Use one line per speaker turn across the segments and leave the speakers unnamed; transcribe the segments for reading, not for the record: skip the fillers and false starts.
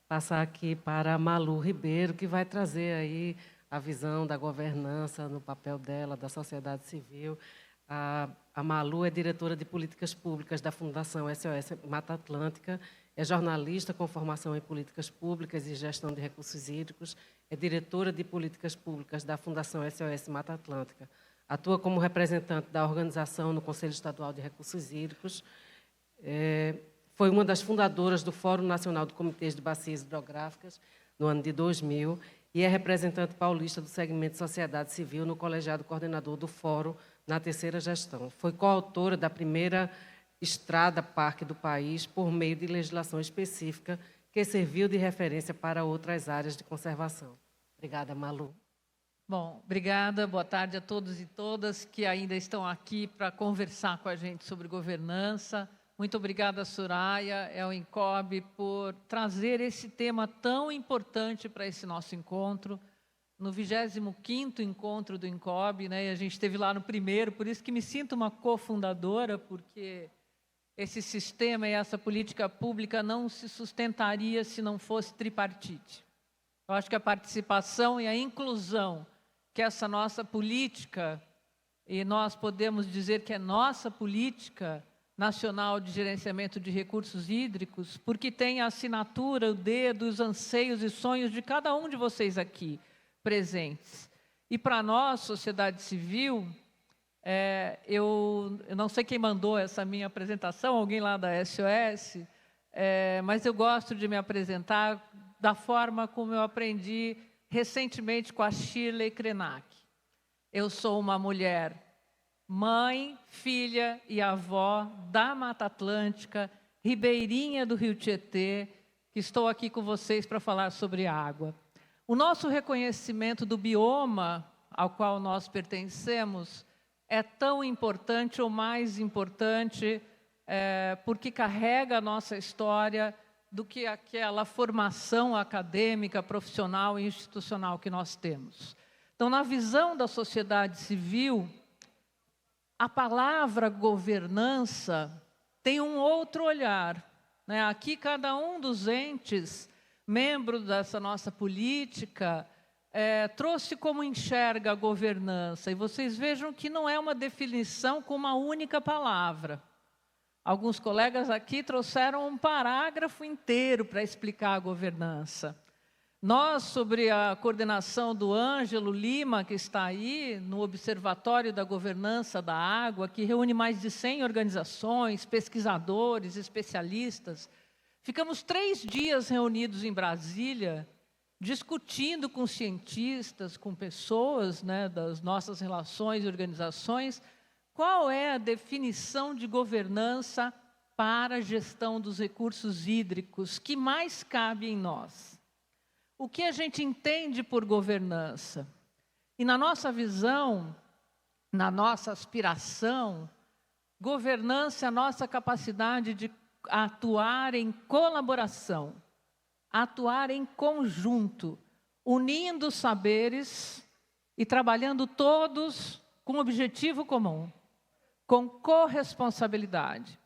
passar aqui para a Malu Ribeiro, que vai trazer aí a visão da governança no papel dela, da sociedade civil. A Malu é diretora de políticas públicas da Fundação SOS Mata Atlântica, é jornalista com formação em políticas públicas e gestão de recursos hídricos, é diretora de políticas públicas da Fundação SOS Mata Atlântica, atua como representante da organização no Conselho Estadual de Recursos Hídricos, foi uma das fundadoras do Fórum Nacional de Comitês de Bacias Hidrográficas, no ano de 2000, e é representante paulista do segmento Sociedade Civil no colegiado coordenador do Fórum na terceira gestão. Foi coautora da primeira estrada-parque do país por meio de legislação específica que serviu de referência para outras áreas de conservação. Obrigada, Malu.
Bom, obrigada. Boa tarde a todos e todas que ainda estão aqui para conversar com a gente sobre governança. Muito obrigada, Soraya, ao INCOB, por trazer esse tema tão importante para esse nosso encontro. No 25º encontro do INCOB, né, e a gente esteve lá no primeiro, por isso que me sinto uma cofundadora, porque esse sistema e essa política pública não se sustentaria se não fosse tripartite. Eu acho que a participação e a inclusão que essa nossa política, e nós podemos dizer que é nossa política nacional de gerenciamento de recursos hídricos, porque tem a assinatura, o dedo, os anseios e sonhos de cada um de vocês aqui presentes. E para nós, sociedade civil, eu não sei quem mandou essa minha apresentação, alguém lá da SOS, mas eu gosto de me apresentar da forma como eu aprendi recentemente com a Shirley Krenak. Eu sou uma mulher, mãe, filha e avó da Mata Atlântica, ribeirinha do Rio Tietê, que estou aqui com vocês para falar sobre água. O nosso reconhecimento do bioma ao qual nós pertencemos é tão importante ou mais importante porque carrega a nossa história do que aquela formação acadêmica, profissional e institucional que nós temos. Então, na visão da sociedade civil, a palavra governança tem um outro olhar, né? Aqui, cada um dos entes, membro dessa nossa política, trouxe como enxerga a governança. E vocês vejam que não é uma definição com uma única palavra. Alguns colegas aqui trouxeram um parágrafo inteiro para explicar a governança. Nós, sobre a coordenação do Ângelo Lima, que está aí, no Observatório da Governança da Água, que reúne mais de 100 organizações, pesquisadores, especialistas, ficamos 3 dias reunidos em Brasília, discutindo com cientistas, com pessoas, né, das nossas relações e organizações, qual é a definição de governança para a gestão dos recursos hídricos que mais cabe em nós. O que a gente entende por governança? E na nossa visão, na nossa aspiração, governança é a nossa capacidade de atuar em colaboração, atuar em conjunto, unindo saberes e trabalhando todos com objetivo comum, com corresponsabilidade.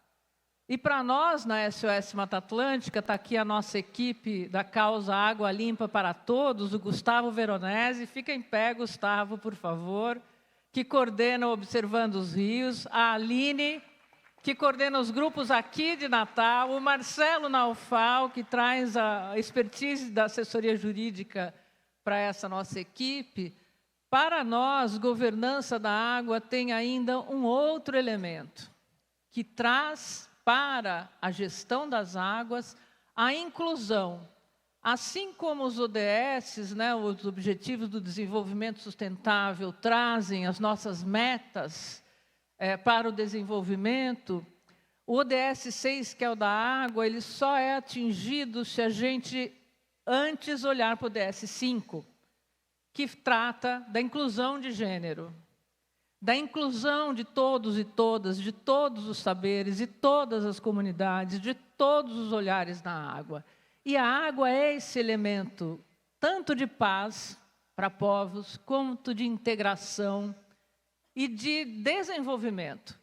E para nós, na SOS Mata Atlântica, está aqui a nossa equipe da causa Água Limpa para Todos, o Gustavo Veronese. Fica em pé, Gustavo, por favor, que coordena o Observando os Rios, a Aline, que coordena os grupos aqui de Natal, o Marcelo Naufal, que traz a expertise da assessoria jurídica para essa nossa equipe. Para nós, governança da água tem ainda um outro elemento, que traz para a gestão das águas a inclusão. Assim como os ODS, né, os Objetivos do Desenvolvimento Sustentável, trazem as nossas metas para o desenvolvimento, o ODS 6, que é o da água, ele só é atingido se a gente antes olhar para o ODS 5, que trata da inclusão de gênero, da inclusão de todos e todas, de todos os saberes, de todas as comunidades, de todos os olhares na água. E a água é esse elemento, tanto de paz para povos, quanto de integração e de desenvolvimento.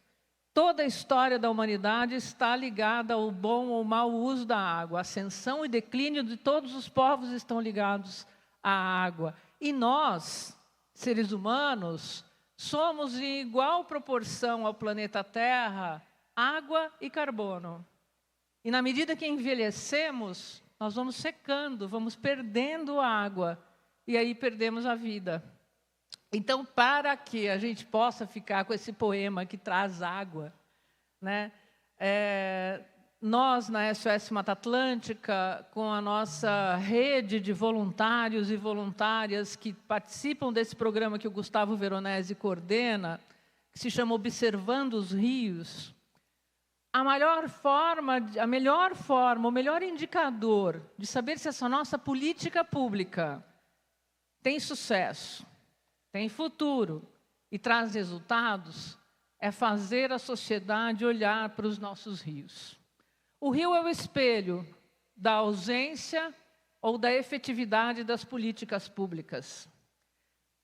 Toda a história da humanidade está ligada ao bom ou mau uso da água. A ascensão e declínio de todos os povos estão ligados à água. E nós, seres humanos, somos em igual proporção ao planeta Terra, água e carbono. E na medida que envelhecemos, nós vamos secando, vamos perdendo água. E aí perdemos a vida. Então, para que a gente possa ficar com esse poema que traz água, né? Nós, na SOS Mata Atlântica, com a nossa rede de voluntários e voluntárias que participam desse programa que o Gustavo Veronese coordena, que se chama Observando os Rios, a melhor forma, o melhor indicador de saber se essa nossa política pública tem sucesso, tem futuro e traz resultados, é fazer a sociedade olhar para os nossos rios. O rio é o espelho da ausência ou da efetividade das políticas públicas.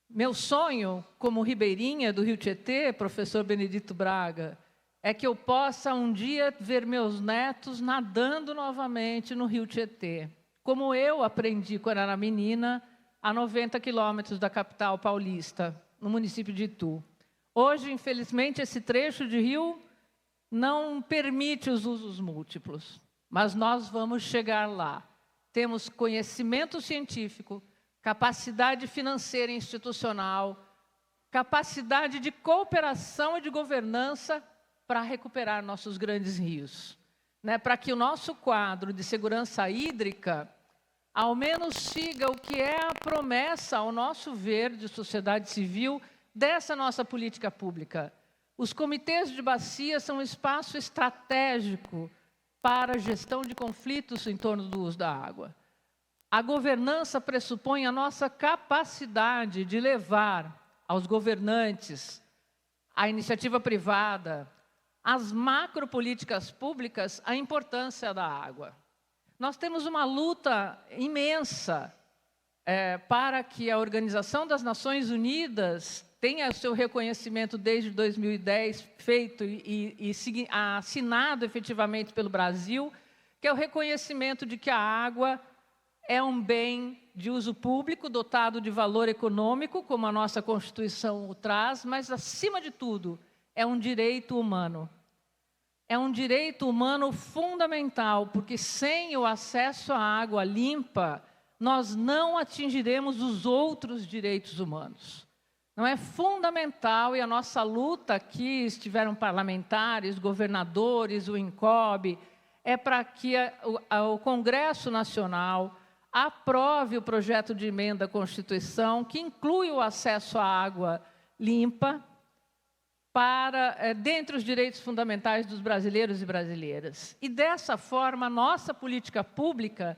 Meu sonho, como ribeirinha do Rio Tietê, professor Benedito Braga, é que eu possa um dia ver meus netos nadando novamente no Rio Tietê, como eu aprendi quando era menina, a 90 quilômetros da capital paulista, no município de Itu. Hoje, infelizmente, esse trecho de rio não permite os usos múltiplos, mas nós vamos chegar lá. Temos conhecimento científico, capacidade financeira e institucional, capacidade de cooperação e de governança para recuperar nossos grandes rios, né? Para que o nosso quadro de segurança hídrica ao menos siga o que é a promessa, ao nosso ver, de sociedade civil, dessa nossa política pública. Os comitês de bacia são um espaço estratégico para a gestão de conflitos em torno do uso da água. A governança pressupõe a nossa capacidade de levar aos governantes, à iniciativa privada, às macropolíticas públicas, a importância da água. Nós temos uma luta imensa para que a Organização das Nações Unidas tenha seu reconhecimento desde 2010 feito e assinado efetivamente pelo Brasil, que é o reconhecimento de que a água é um bem de uso público, dotado de valor econômico, como a nossa Constituição o traz, mas, acima de tudo, é um direito humano. É um direito humano fundamental, porque sem o acesso à água limpa, nós não atingiremos os outros direitos humanos. Não é fundamental, e a nossa luta aqui, estiveram parlamentares, governadores, o INCOB, é para que o Congresso Nacional aprove o projeto de emenda à Constituição, que inclui o acesso à água limpa, dentre os direitos fundamentais dos brasileiros e brasileiras. E, dessa forma, a nossa política pública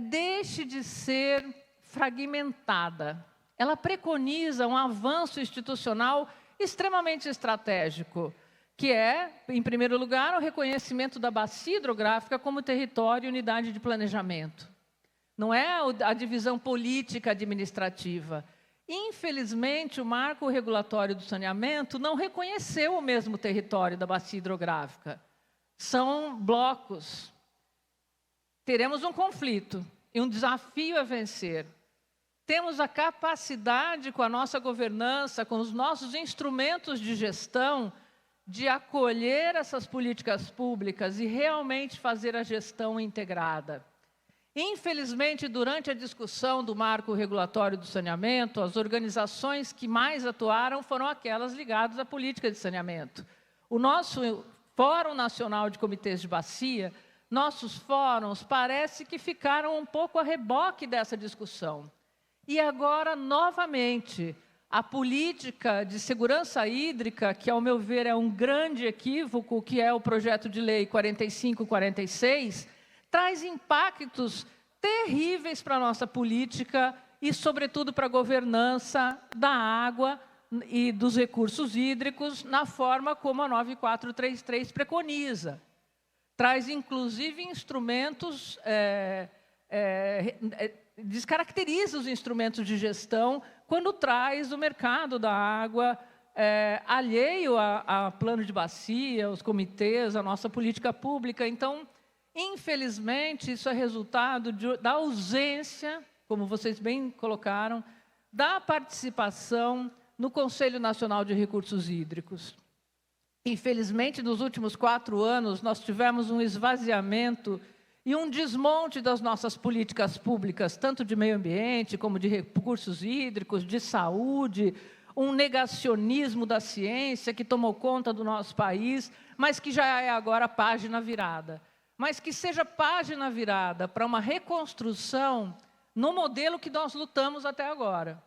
deixe de ser fragmentada. Ela preconiza um avanço institucional extremamente estratégico, que é, em primeiro lugar, o reconhecimento da bacia hidrográfica como território e unidade de planejamento. Não é a divisão política administrativa. Infelizmente, o marco regulatório do saneamento não reconheceu o mesmo território da bacia hidrográfica. São blocos. Teremos um conflito e um desafio a vencer. Temos a capacidade, com a nossa governança, com os nossos instrumentos de gestão, de acolher essas políticas públicas e realmente fazer a gestão integrada. Infelizmente, durante a discussão do marco regulatório do saneamento, as organizações que mais atuaram foram aquelas ligadas à política de saneamento. O nosso Fórum Nacional de Comitês de Bacia, nossos fóruns, parece que ficaram um pouco a reboque dessa discussão. E agora, novamente, a política de segurança hídrica, que, ao meu ver, é um grande equívoco, que é o projeto de lei 4546, traz impactos terríveis para a nossa política e, sobretudo, para a governança da água e dos recursos hídricos, na forma como a 9433 preconiza. Traz, inclusive, instrumentos... descaracteriza os instrumentos de gestão quando traz o mercado da água alheio a plano de bacia, os comitês, a nossa política pública. Então, infelizmente, isso é resultado da ausência, como vocês bem colocaram, da participação no Conselho Nacional de Recursos Hídricos. Infelizmente, nos últimos 4 anos, nós tivemos um esvaziamento e um desmonte das nossas políticas públicas, tanto de meio ambiente, como de recursos hídricos, de saúde, um negacionismo da ciência que tomou conta do nosso país, mas que já é agora página virada. Mas que seja página virada para uma reconstrução no modelo que nós lutamos até agora.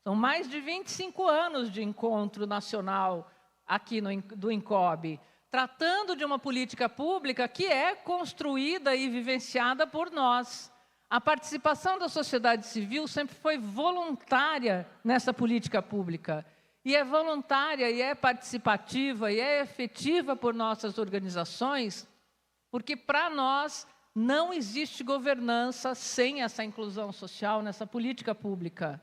São mais de 25 anos de encontro nacional aqui do INCOB, tratando de uma política pública que é construída e vivenciada por nós. A participação da sociedade civil sempre foi voluntária nessa política pública. E é voluntária, e é participativa, e é efetiva por nossas organizações, porque para nós não existe governança sem essa inclusão social nessa política pública.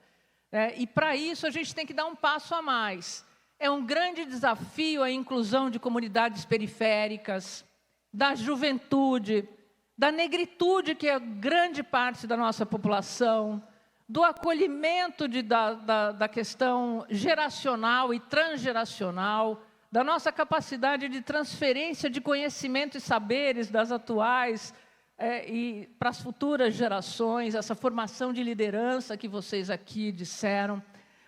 E para isso a gente tem que dar um passo a mais. É um grande desafio a inclusão de comunidades periféricas, da juventude, da negritude, que é grande parte da nossa população, do acolhimento da questão geracional e transgeracional, da nossa capacidade de transferência de conhecimento e saberes das atuais e para as futuras gerações, essa formação de liderança que vocês aqui disseram,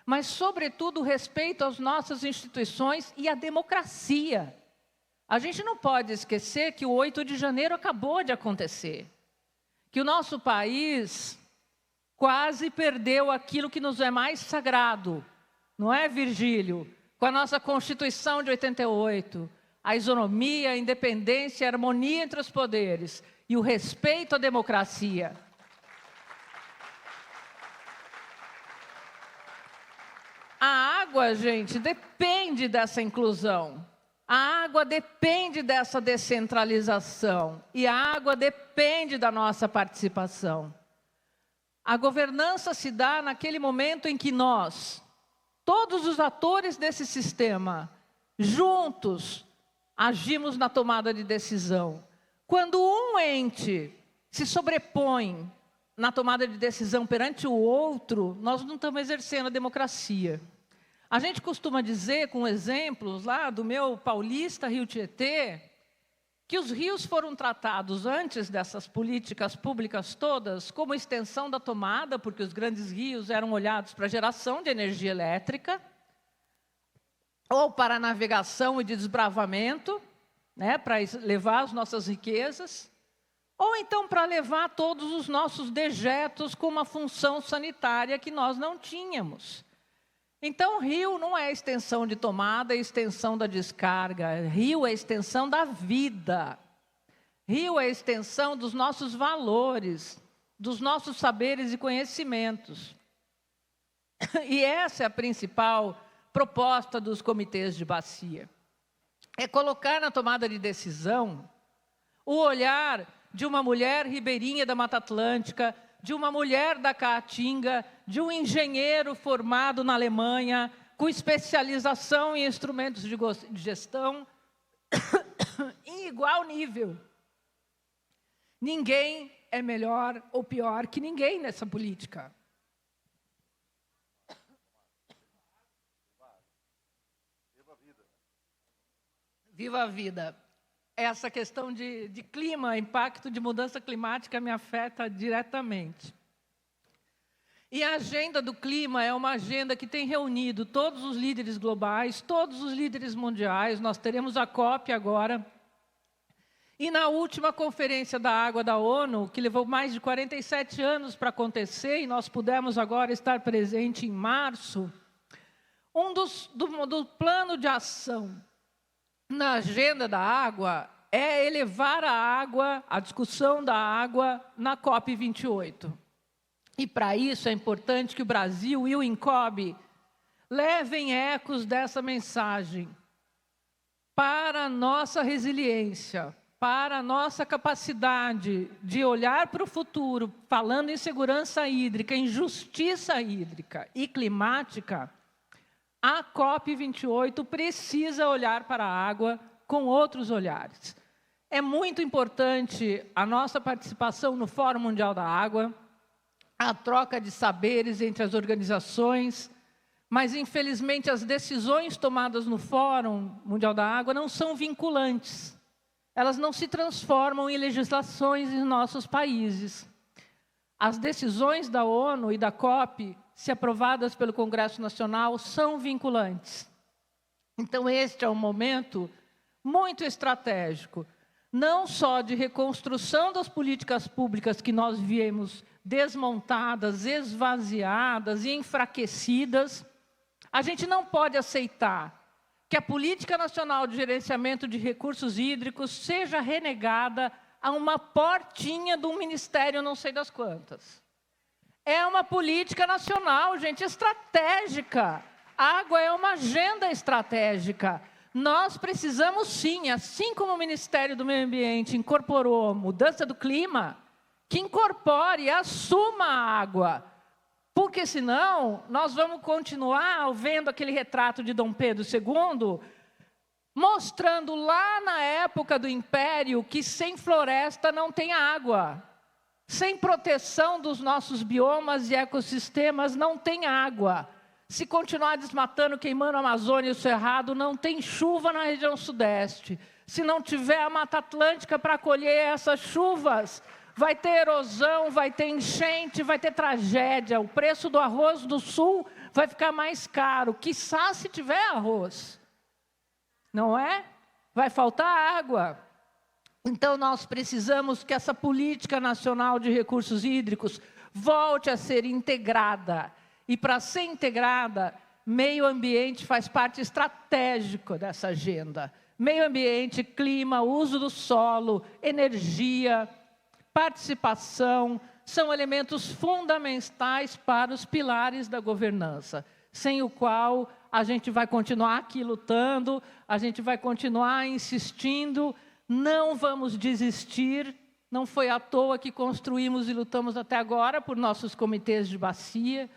mas, sobretudo, o respeito às nossas instituições e à democracia. A gente não pode esquecer que o 8 de janeiro acabou de acontecer, que o nosso país quase perdeu aquilo que nos é mais sagrado, não é, Virgílio? Com a nossa Constituição de 88, a isonomia, a independência, a harmonia entre os poderes e o respeito à democracia. A água, gente, depende dessa inclusão. A água depende dessa descentralização. E a água depende da nossa participação. A governança se dá naquele momento em que nós, todos os atores desse sistema, juntos, agimos na tomada de decisão. Quando um ente se sobrepõe na tomada de decisão perante o outro, nós não estamos exercendo a democracia. A gente costuma dizer, com exemplos lá do meu paulista Rio Tietê, que os rios foram tratados antes dessas políticas públicas todas como extensão da tomada, porque os grandes rios eram olhados para geração de energia elétrica, ou para navegação e desbravamento, né, para levar as nossas riquezas, ou então para levar todos os nossos dejetos com uma função sanitária que nós não tínhamos. Então, rio não é extensão de tomada, é extensão da descarga. Rio é extensão da vida. Rio é extensão dos nossos valores, dos nossos saberes e conhecimentos. E essa é a principal proposta dos comitês de bacia. É colocar na tomada de decisão o olhar de uma mulher ribeirinha da Mata Atlântica, de uma mulher da Caatinga, de um engenheiro formado na Alemanha, com especialização em instrumentos de gestão, em igual nível. Ninguém é melhor ou pior que ninguém nessa política. Viva a vida. Essa questão de clima, impacto de mudança climática me afeta diretamente. E a agenda do clima é uma agenda que tem reunido todos os líderes globais, todos os líderes mundiais. Nós teremos a COP agora. E na última conferência da água da ONU, que levou mais de 47 anos para acontecer, e nós pudemos agora estar presente em março, do plano de ação na agenda da água é elevar a água, a discussão da água na COP28. E para isso é importante que o Brasil e o INCOB levem ecos dessa mensagem para a nossa resiliência, para a nossa capacidade de olhar para o futuro, falando em segurança hídrica, em justiça hídrica e climática. A COP28 precisa olhar para a água com outros olhares. É muito importante a nossa participação no Fórum Mundial da Água, a troca de saberes entre as organizações, mas, infelizmente, as decisões tomadas no Fórum Mundial da Água não são vinculantes. Elas não se transformam em legislações em nossos países. As decisões da ONU e da COP, se aprovadas pelo Congresso Nacional, são vinculantes. Então, este é um momento muito estratégico, não só de reconstrução das políticas públicas que nós viemos desmontadas, esvaziadas e enfraquecidas. A gente não pode aceitar que a Política Nacional de Gerenciamento de Recursos Hídricos seja renegada a uma portinha do Ministério não sei das quantas. É uma política nacional, gente, estratégica. A água é uma agenda estratégica. Nós precisamos sim, assim como o Ministério do Meio Ambiente incorporou mudança do clima, que incorpore e assuma a água. Porque senão nós vamos continuar vendo aquele retrato de Dom Pedro II, mostrando lá na época do Império que sem floresta não tem água. Sem proteção dos nossos biomas e ecossistemas não tem água. Se continuar desmatando, queimando a Amazônia e o Cerrado, não tem chuva na região sudeste. Se não tiver a Mata Atlântica para acolher essas chuvas, vai ter erosão, vai ter enchente, vai ter tragédia. O preço do arroz do sul vai ficar mais caro. Quiçá se tiver arroz. Não é? Vai faltar água. Então, nós precisamos que essa Política Nacional de Recursos Hídricos volte a ser integrada. E, para ser integrada, meio ambiente faz parte estratégico dessa agenda. Meio ambiente, clima, uso do solo, energia, participação, são elementos fundamentais para os pilares da governança, sem o qual a gente vai continuar aqui lutando, a gente vai continuar insistindo, não vamos desistir. Não foi à toa que construímos e lutamos até agora por nossos comitês de bacia,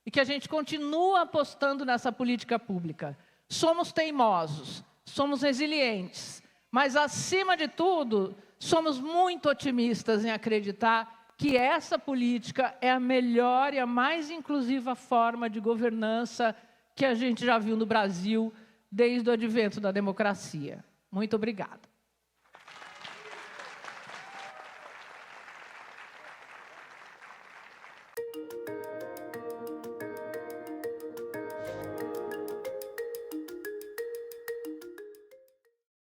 e que a gente continua apostando nessa política pública. Somos teimosos, somos resilientes, mas, acima de tudo, somos muito otimistas em acreditar que essa política é a melhor e a mais inclusiva forma de governança que a gente já viu no Brasil desde o advento da democracia. Muito obrigada.